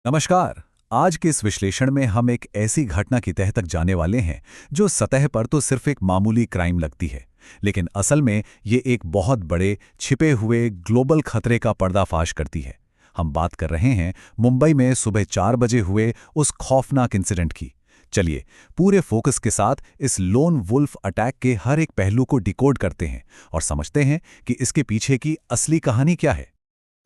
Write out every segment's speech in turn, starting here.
नमस्कार। आज के इस विश्लेषण में हम एक ऐसी घटना की तह तक जाने वाले हैं जो सतह पर तो सिर्फ एक मामूली क्राइम लगती है, लेकिन असल में ये एक बहुत बड़े छिपे हुए ग्लोबल खतरे का पर्दाफाश करती है। हम बात कर रहे हैं मुंबई में सुबह 4 बजे हुए उस खौफनाक इंसिडेंट की। चलिए पूरे फोकस के साथ इस लोन वुल्फ अटैक के हर एक पहलू को डिकोड करते हैं और समझते हैं कि इसके पीछे की असली कहानी क्या है।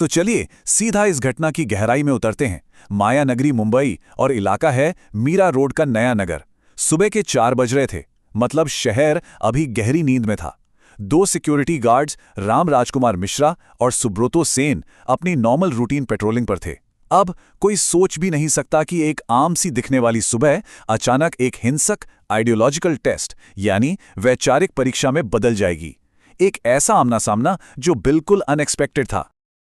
तो चलिए सीधा इस घटना की गहराई में उतरते हैं। माया नगरी मुंबई और इलाका है मीरा रोड का नया नगर। सुबह के 4 बज रहे थे, मतलब शहर अभी गहरी नींद में था। 2 सिक्योरिटी गार्ड्स राम राजकुमार मिश्रा और सुब्रतो सेन अपनी नॉर्मल रूटीन पेट्रोलिंग पर थे। अब कोई सोच भी नहीं सकता कि एक आम सी दिखने वाली सुबह अचानक एक हिंसक आइडियोलॉजिकल टेस्ट यानी वैचारिक परीक्षा में बदल जाएगी। एक ऐसा आमना सामना जो बिल्कुल अनएक्सपेक्टेड था।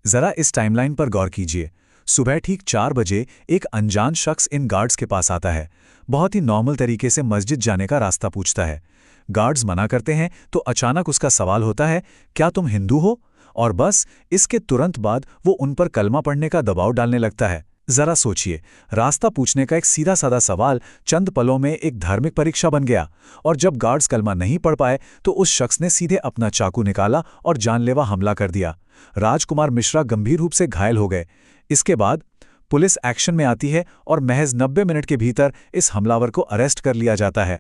जरा इस टाइमलाइन पर गौर कीजिए। सुबह ठीक 4 बजे एक अनजान शख्स इन गार्ड्स के पास आता है। बहुत ही नॉर्मल तरीके से मस्जिद जाने का रास्ता पूछता है। गार्ड्स मना करते हैं तो अचानक उसका सवाल होता है, क्या तुम हिंदू हो? और बस इसके तुरंत बाद वो उन पर कलमा पढ़ने का दबाव डालने लगता है। जरा सोचिए, रास्ता पूछने का एक सीधा साधा सवाल चंद पलों में एक धार्मिक परीक्षा बन गया। और जब गार्ड्स कलमा नहीं पढ़ पाए तो उस शख्स ने सीधे अपना चाकू निकाला और जानलेवा हमला कर दिया। राजकुमार मिश्रा गंभीर रूप से घायल हो गए। इसके बाद पुलिस एक्शन में आती है और महज 90 मिनट के भीतर इस हमलावर को अरेस्ट कर लिया जाता है।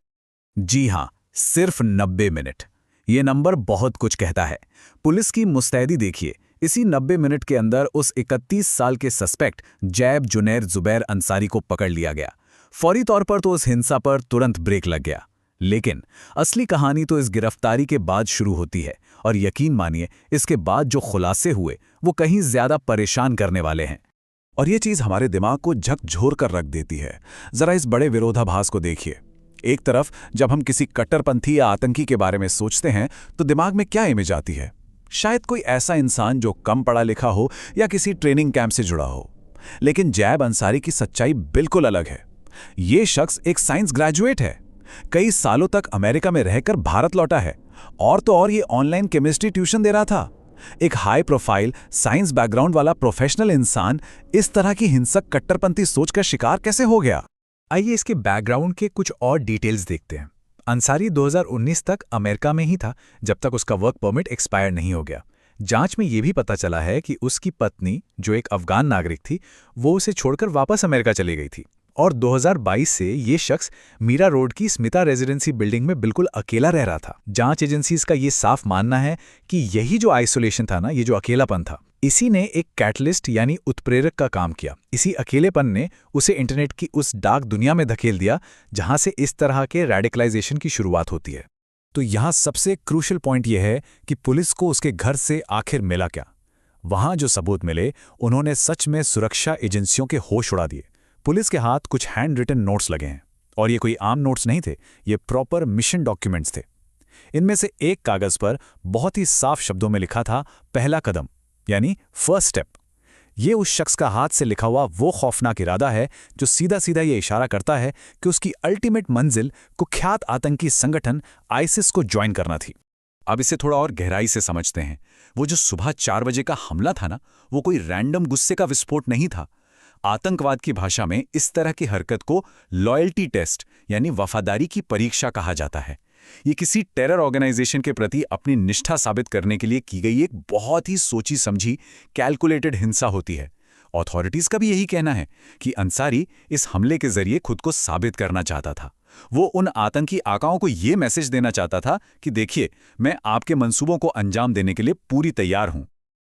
जी हां, सिर्फ 90 मिनट। ये नंबर बहुत कुछ कहता है। पुलिस की मुस्तैदी देखिए। इसी 90 मिनट के अंदर उस 31 साल के सस्पेक्ट जैब जुनैर जुबैर अंसारी को पकड़ लिया गया। फौरी तौर पर तो उस हिंसा पर तुरंत ब्रेक लग गया। लेकिन असली कहानी तो इस गिरफ्तारी के बाद शुरू होती है, और यकीन मानिए इसके बाद जो खुलासे हुए वो कहीं ज्यादा परेशान करने वाले हैं। और ये चीज़ हमारे दिमाग को झकझोर कर रख देती है। जरा इस बड़े विरोधाभास को देखिए। एक तरफ जब हम किसी कट्टरपंथी या आतंकी के बारे में सोचते हैं तो दिमाग में क्या इमेज आती है? शायद कोई ऐसा इंसान जो कम पढ़ा लिखा हो या किसी ट्रेनिंग कैंप से जुड़ा हो। लेकिन जैब अंसारी की सच्चाई बिल्कुल अलग है। ये शख्स एक साइंस ग्रेजुएट है। कई सालों तक अमेरिका में रहकर भारत लौटा है, और तो और ये ऑनलाइन केमिस्ट्री ट्यूशन दे रहा था। एक हाई प्रोफाइल साइंस बैकग्राउंड वाला प्रोफेशनल इंसान इस तरह की हिंसक कट्टरपंथी सोच का शिकार कैसे हो गया? आइए इसके बैकग्राउंड के कुछ और डिटेल्स देखते हैं। अंसारी 2019 तक अमेरिका में ही था, जब तक उसका वर्क परमिट एक्सपायर नहीं हो गया। जांच में यह भी पता चला है कि उसकी पत्नी, जो एक अफगान नागरिक थी, वो उसे छोड़कर वापस अमेरिका चली गई थी। और 2022 से ये शख्स मीरा रोड की स्मिता रेजिडेंसी बिल्डिंग में बिल्कुल अकेला रह रहा था। जांच एजेंसीज का ये साफ मानना है कि यही जो आइसोलेशन था ना, ये जो अकेलापन था, इसी ने एक कैटलिस्ट यानी उत्प्रेरक का काम किया। इसी अकेलेपन ने उसे इंटरनेट की उस डार्क दुनिया में धकेल दिया जहां से इस तरह के रेडिकलाइजेशन की शुरुआत होती है। तो यहाँ सबसे क्रूशियल पॉइंट यह है कि पुलिस को उसके घर से आखिर मिला क्या? वहां जो सबूत मिले उन्होंने सच में सुरक्षा एजेंसियों के होश उड़ा दिए। पुलिस के हाथ कुछ हैंड रिटन नोट्स लगे हैं, और ये कोई आम नोट्स नहीं थे, ये प्रॉपर मिशन डॉक्यूमेंट्स थे। इनमें से एक कागज पर बहुत ही साफ शब्दों में लिखा था, पहला कदम यानी फर्स्ट स्टेप। ये उस शख्स का हाथ से लिखा हुआ वो खौफनाक इरादा है जो सीधा सीधा ये इशारा करता है कि उसकी अल्टीमेट मंजिल कुख्यात आतंकी संगठन आईसिस को ज्वाइन करना थी। अब इसे थोड़ा और गहराई से समझते हैं। वो जो सुबह 4 बजे का हमला था ना, वो कोई रैंडम गुस्से का विस्फोट नहीं था। आतंकवाद की भाषा में इस तरह की हरकत को लॉयल्टी टेस्ट यानी वफादारी की परीक्षा कहा जाता है। ये किसी टेरर ऑर्गेनाइजेशन के प्रति अपनी निष्ठा साबित करने के लिए की गई एक बहुत ही सोची समझी कैलकुलेटेड हिंसा होती है। अथॉरिटीज का भी यही कहना है कि अंसारी इस हमले के जरिए खुद को साबित करना चाहता था। वो उन आतंकी आकाओं को ये मैसेज देना चाहता था कि देखिए, मैं आपके मंसूबों को अंजाम देने के लिए पूरी तैयार हूं।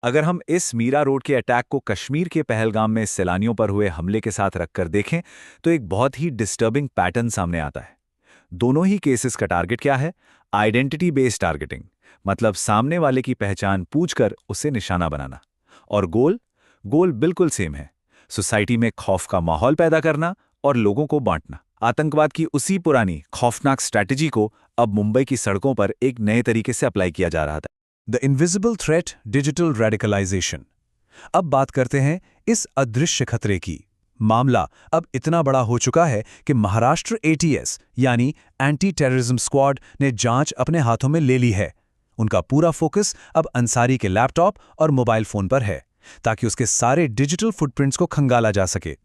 अगर हम इस मीरा रोड के अटैक को कश्मीर के पहलगाम में सैलानियों पर हुए हमले के साथ रखकर देखें तो एक बहुत ही डिस्टर्बिंग पैटर्न सामने आता है। दोनों ही केसेस का टारगेट क्या है? आइडेंटिटी बेस्ड टारगेटिंग, मतलब सामने वाले की पहचान पूछकर उसे निशाना बनाना। और गोल बिल्कुल सेम है, सोसाइटी में खौफ का माहौल पैदा करना और लोगों को बांटना। आतंकवाद की उसी पुरानी खौफनाक स्ट्रैटेजी को अब मुंबई की सड़कों पर एक नए तरीके से अप्लाई किया जा रहा था। The invisible threat, digital radicalisation. अब बात करते हैं इस अदृश्य खतरे की। मामला अब इतना बड़ा हो चुका है कि महाराष्ट्र एटीएस यानी एंटी टेररिज्म स्क्वाड ने जांच अपने हाथों में ले ली है। उनका पूरा फोकस अब अंसारी के लैपटॉप और मोबाइल फोन पर है, ताकि उसके सारे डिजिटल फुटप्रिंट्स को खंगाला जा सके।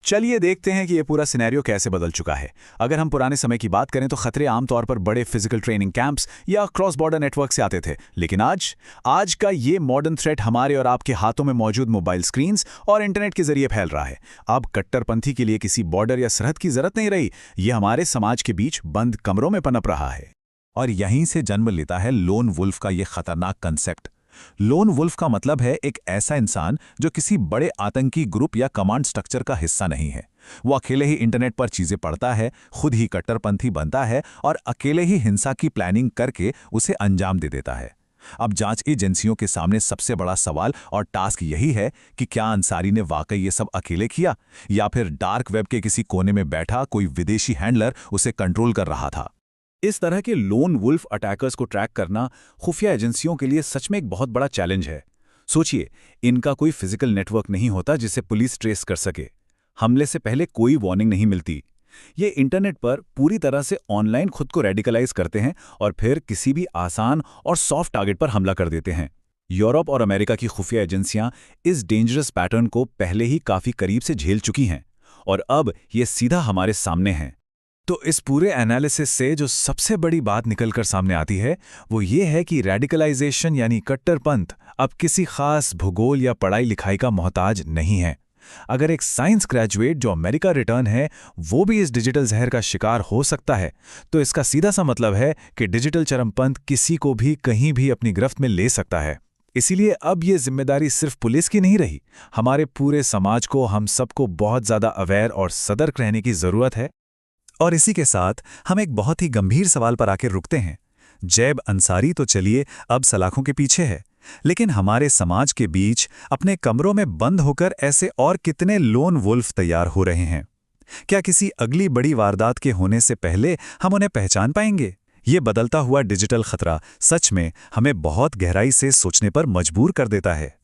चलिए देखते हैं कि ये पूरा सिनेरियो कैसे बदल चुका है। अगर हम पुराने समय की बात करें तो खतरे आमतौर पर बड़े फिजिकल ट्रेनिंग कैंप्स या क्रॉस बॉर्डर नेटवर्क से आते थे, लेकिन आज का ये मॉडर्न थ्रेट हमारे और आपके हाथों में मौजूद मोबाइल स्क्रीन्स और इंटरनेट के जरिए फैल रहा है। अब कट्टरपंथी के लिए किसी बॉर्डर या सरहद की जरूरत नहीं रही, ये हमारे समाज के बीच बंद कमरों में पनप रहा है। और यहीं से जन्म लेता है लोन वुल्फ का ये खतरनाक कंसेप्ट। लोन वुल्फ का मतलब है एक ऐसा इंसान जो किसी बड़े आतंकी ग्रुप या कमांड स्ट्रक्चर का हिस्सा नहीं है। वो अकेले ही इंटरनेट पर चीजें पढ़ता है, खुद ही कट्टरपंथी बनता है और अकेले ही हिंसा की प्लानिंग करके उसे अंजाम दे देता है। अब जांच एजेंसियों के सामने सबसे बड़ा सवाल और टास्क यही है कि क्या अंसारी ने वाकई ये सब अकेले किया या फिर डार्क वेब के किसी कोने में बैठा कोई विदेशी हैंडलर उसे कंट्रोल कर रहा था। इस तरह के लोन वुल्फ अटैकर्स को ट्रैक करना खुफिया एजेंसियों के लिए सच में एक बहुत बड़ा चैलेंज है। सोचिए, इनका कोई फिजिकल नेटवर्क नहीं होता जिसे पुलिस ट्रेस कर सके। हमले से पहले कोई वार्निंग नहीं मिलती। ये इंटरनेट पर पूरी तरह से ऑनलाइन खुद को रेडिकलाइज करते हैं और फिर किसी भी आसान और सॉफ्ट टारगेट पर हमला कर देते हैं। यूरोप और अमेरिका की खुफिया एजेंसियां इस डेंजरस पैटर्न को पहले ही काफी करीब से झेल चुकी हैं और अब ये सीधा हमारे सामने है। तो इस पूरे एनालिसिस से जो सबसे बड़ी बात निकलकर सामने आती है वो ये है कि रेडिकलाइजेशन यानी कट्टरपंथ अब किसी खास भूगोल या पढ़ाई लिखाई का मोहताज नहीं है। अगर एक साइंस ग्रेजुएट जो अमेरिका रिटर्न है वो भी इस डिजिटल जहर का शिकार हो सकता है, तो इसका सीधा सा मतलब है कि डिजिटल चरमपंथ किसी को भी कहीं भी अपनी गिरफ्त में ले सकता है। इसीलिए अब ये जिम्मेदारी सिर्फ पुलिस की नहीं रही, हमारे पूरे समाज को, हम सबको बहुत ज़्यादा अवेयर और सतर्क रहने की ज़रूरत है। और इसी के साथ हम एक बहुत ही गंभीर सवाल पर आकर रुकते हैं। जैब अंसारी तो चलिए अब सलाखों के पीछे है, लेकिन हमारे समाज के बीच अपने कमरों में बंद होकर ऐसे और कितने लोन वुल्फ तैयार हो रहे हैं? क्या किसी अगली बड़ी वारदात के होने से पहले हम उन्हें पहचान पाएंगे? ये बदलता हुआ डिजिटल खतरा सच में हमें बहुत गहराई से सोचने पर मजबूर कर देता है।